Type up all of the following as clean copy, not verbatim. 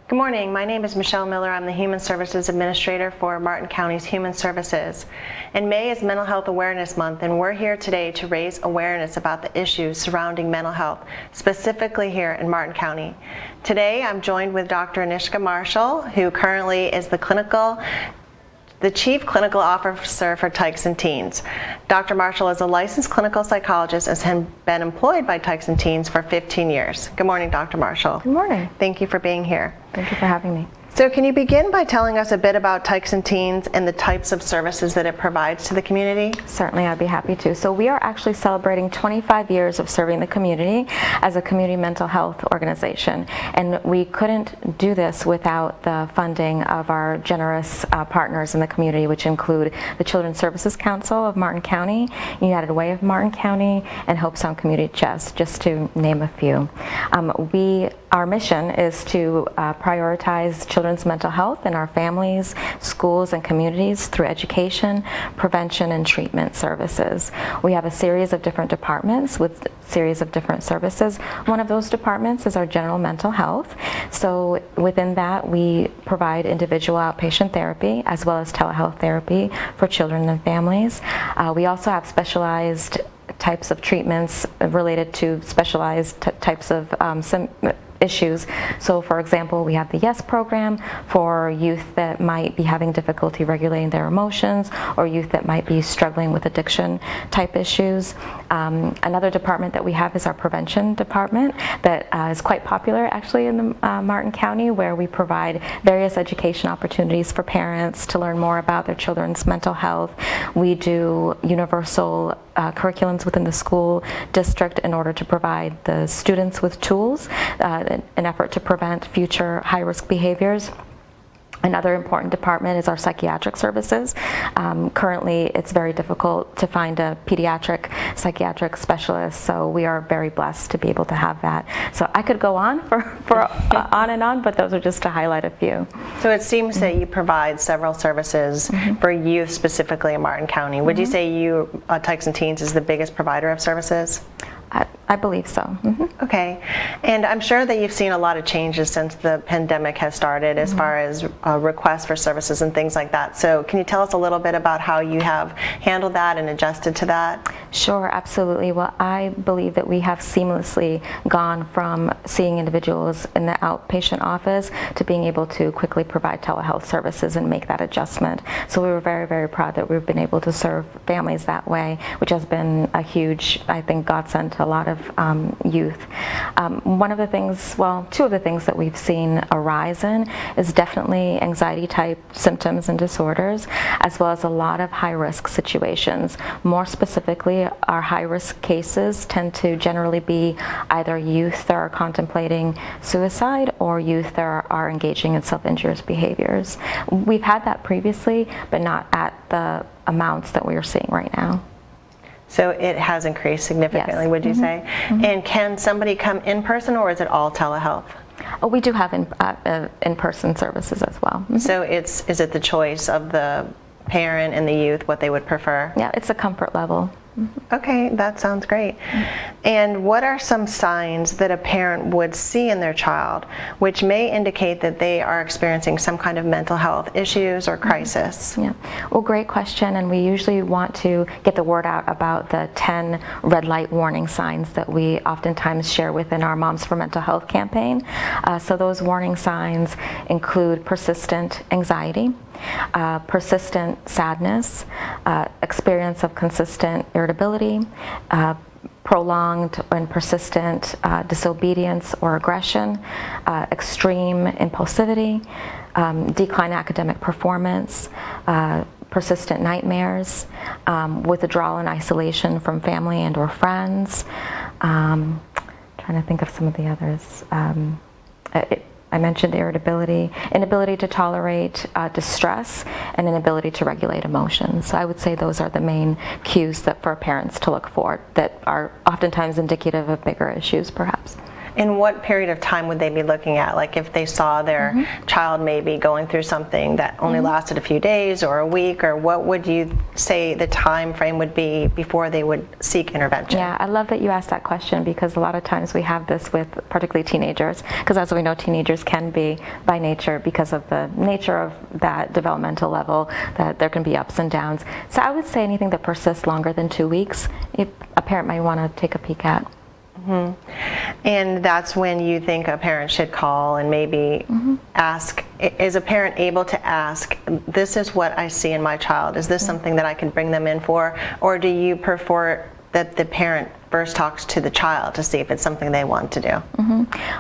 Good morning. My name is Michelle Miller. I'm the Human Services Administrator for Martin County's Human Services. And May is Mental Health Awareness Month, and we're here today to raise awareness about the issues surrounding mental health, specifically here in Martin County. Today, I'm joined with Dr. Anishka Marshall, who currently is the Chief Clinical Officer for Tykes and Teens. Dr. Marshall is a licensed clinical psychologist and has been employed by Tykes and Teens for 15 years. Good morning, Dr. Marshall. Good morning. Thank you for being here. Thank you for having me. So can you begin by telling us a bit about Tykes and Teens and the types of services that it provides to the community? Certainly, I'd be happy to. So we are actually celebrating 25 years of serving the community as a community mental health organization. And we couldn't do this without the funding of our generous partners in the community, which include the Children's Services Council of Martin County, United Way of Martin County, and Hope Sound Community Chest, just to name a few. Our mission is to prioritize children's mental health in our families, schools, and communities through education, prevention, and treatment services. We have a series of different departments with a series of different services. One of those departments is our general mental health. So within that, we provide individual outpatient therapy as well as telehealth therapy for children and families. We also have specialized types of treatments related to specialized types of issues. So for example, we have the YES program for youth that might be having difficulty regulating their emotions or youth that might be struggling with addiction type issues. Another department that we have is our prevention department that is quite popular actually in the Martin County, where we provide various education opportunities for parents to learn more about their children's mental health. We do universal curriculums within the school district in order to provide the students with tools, an effort to prevent future high-risk behaviors. Another important department is our psychiatric services. Currently, it's very difficult to find a pediatric psychiatric specialist, so we are very blessed to be able to have that. So I could go on for on and on, but those are just to highlight a few. So it seems that you provide several services for youth, specifically in Martin County. Would you say you, Tykes and Teens, is the biggest provider of services? I believe so. Okay, and I'm sure that you've seen a lot of changes since the pandemic has started as far as requests for services and things like that. So can you tell us a little bit about how you have handled that and adjusted to that? Sure, absolutely. Well, I believe that we have seamlessly gone from seeing individuals in the outpatient office to being able to quickly provide telehealth services and make that adjustment. So we were very, very proud that we've been able to serve families that way, which has been a huge, I think, godsend to a lot of youth. One of the things, well, two of the things that we've seen a rise in is definitely anxiety type symptoms and disorders, as well as a lot of high risk situations. More specifically, our high risk cases tend to generally be either youth that are contemplating suicide or youth that are engaging in self-injurious behaviors. We've had that previously, but not at the amounts that we are seeing right now. So it has increased significantly, Yes. Would you say? And can somebody come in person, or is it all telehealth? Oh, we do have in-person services as well. So is it the choice of the parent and the youth what they would prefer? Yeah, it's a comfort level. Okay, that sounds great. And what are some signs that a parent would see in their child which may indicate that they are experiencing some kind of mental health issues or crisis? Yeah, well, great question, and we usually want to get the word out about the 10 red light warning signs that we oftentimes share within our Moms for Mental Health campaign. So those warning signs include persistent anxiety, persistent sadness, experience of consistent irritability, prolonged and persistent disobedience or aggression, extreme impulsivity, decline in academic performance, persistent nightmares, withdrawal and isolation from family and or friends. Trying to think of some of the others. I mentioned irritability, inability to tolerate distress, and inability to regulate emotions. So I would say those are the main cues that for parents to look for that are oftentimes indicative of bigger issues, perhaps. And what period of time would they be looking at? Like if they saw their child maybe going through something that only lasted a few days or a week, or what would you say the time frame would be before they would seek intervention? Yeah, I love that you asked that question, because a lot of times we have this with particularly teenagers, because as we know, teenagers can be by nature, because of the nature of that developmental level, that there can be ups and downs. So I would say anything that persists longer than 2 weeks, a parent might want to take a peek at. And that's when you think a parent should call and maybe ask, is a parent able to ask, this is what I see in my child, is this something that I can bring them in for, or do you prefer that the parent first talks to the child to see if it's something they want to do?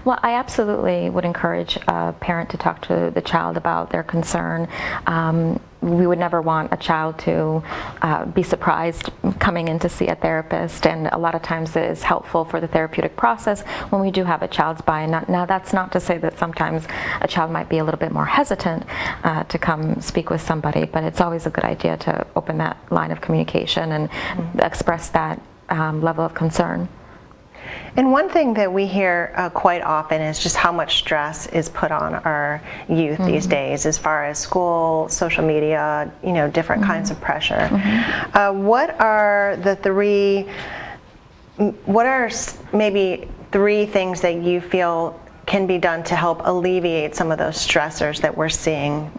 Well, I absolutely would encourage a parent to talk to the child about their concern. We would never want a child to be surprised coming in to see a therapist, and a lot of times it is helpful for the therapeutic process when we do have a child's buy-in. Now, that's not to say that sometimes a child might be a little bit more hesitant to come speak with somebody, but it's always a good idea to open that line of communication and express that level of concern. And one thing that we hear quite often is just how much stress is put on our youth these days, as far as school, social media, different kinds of pressure. What are maybe three things that you feel can be done to help alleviate some of those stressors that we're seeing?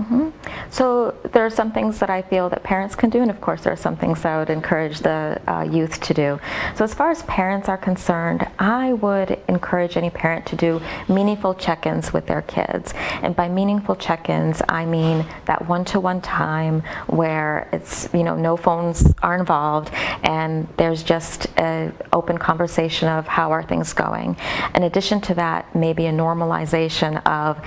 So there are some things that I feel that parents can do, and of course there are some things that I would encourage the youth to do. So as far as parents are concerned, I would encourage any parent to do meaningful check-ins with their kids. And by meaningful check-ins, I mean that one-to-one time where it's, no phones are involved, and there's just an open conversation of how are things going. In addition to that, maybe a normalization of,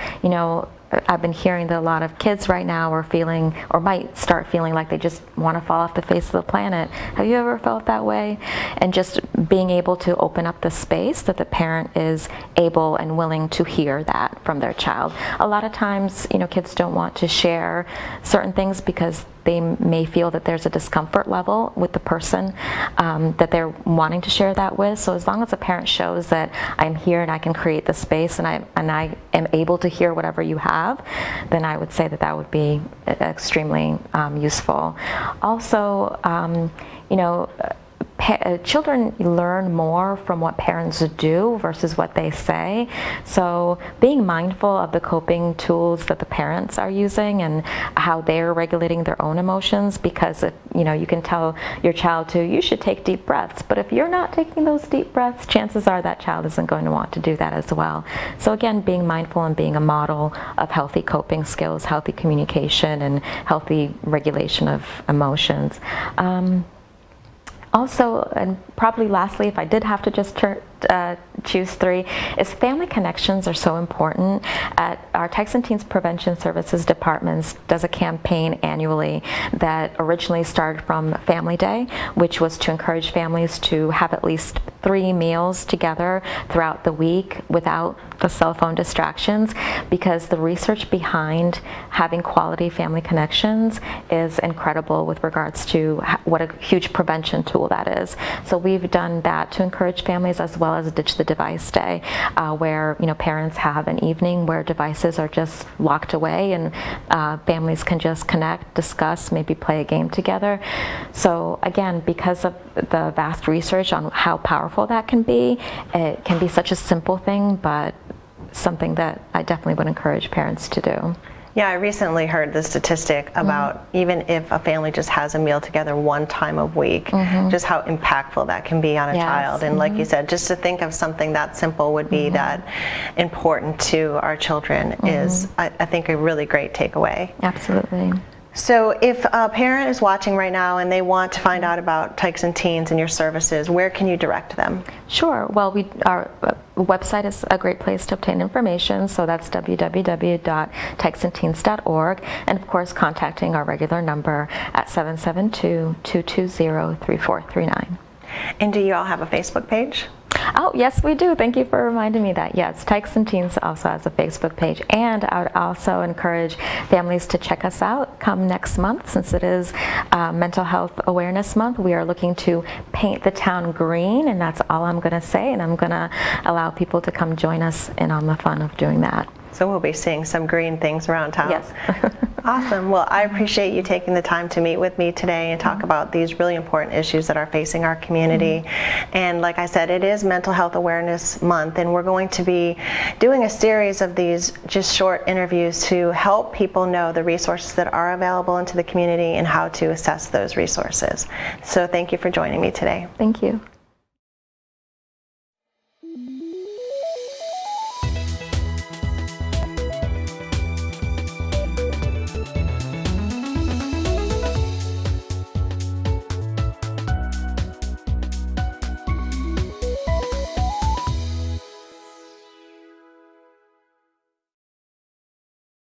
I've been hearing that a lot of kids right now are feeling, or might start feeling, like they just want to fall off the face of the planet. Have you ever felt that way? And just being able to open up the space that the parent is able and willing to hear that from their child. A lot of times, kids don't want to share certain things because they may feel that there's a discomfort level with the person that they're wanting to share that with. So as long as a parent shows that I'm here and I can create the space, and I am able to hear whatever you have, then I would say that would be extremely useful. Also, children learn more from what parents do versus what they say. So being mindful of the coping tools that the parents are using and how they're regulating their own emotions, because you can tell your child you should take deep breaths, but if you're not taking those deep breaths, chances are that child isn't going to want to do that as well. So again, being mindful and being a model of healthy coping skills, healthy communication, and healthy regulation of emotions. Also, and probably lastly, if I did have to just choose three, is family connections are so important. At our Tykes and Teens Prevention Services Departments does a campaign annually that originally started from Family Day, which was to encourage families to have at least 3 meals together throughout the week without the cell phone distractions, because the research behind having quality family connections is incredible with regards to what a huge prevention tool that is. So we've done that to encourage families, as well as Ditch the Device Day, where parents have an evening where devices are just locked away, and families can just connect, discuss, maybe play a game together. So again, because of the vast research on how powerful that can be, it can be such a simple thing, but something that I definitely would encourage parents to do. Yeah, I recently heard the statistic about even if a family just has a meal together one time a week, just how impactful that can be on a child. And like you said, just to think of something that simple would be that important to our children is, I think, a really great takeaway. Absolutely. So if a parent is watching right now and they want to find out about Tykes and Teens and your services, where can you direct them? Sure. Well, our website is a great place to obtain information, so that's www.tykesandteens.org, and of course contacting our regular number at 772-220-3439. And do you all have a Facebook page? Oh, yes, we do. Thank you for reminding me that. Yes, Tykes and Teens also has a Facebook page, and I would also encourage families to check us out come next month, since it is Mental Health Awareness Month. We are looking to paint the town green, and that's all I'm going to say, and I'm going to allow people to come join us in on the fun of doing that. So we'll be seeing some green things around town. Yes. Awesome. Well, I appreciate you taking the time to meet with me today and talk about these really important issues that are facing our community. And like I said, it is Mental Health Awareness Month, and we're going to be doing a series of these just short interviews to help people know the resources that are available into the community and how to assess those resources. So thank you for joining me today. Thank you.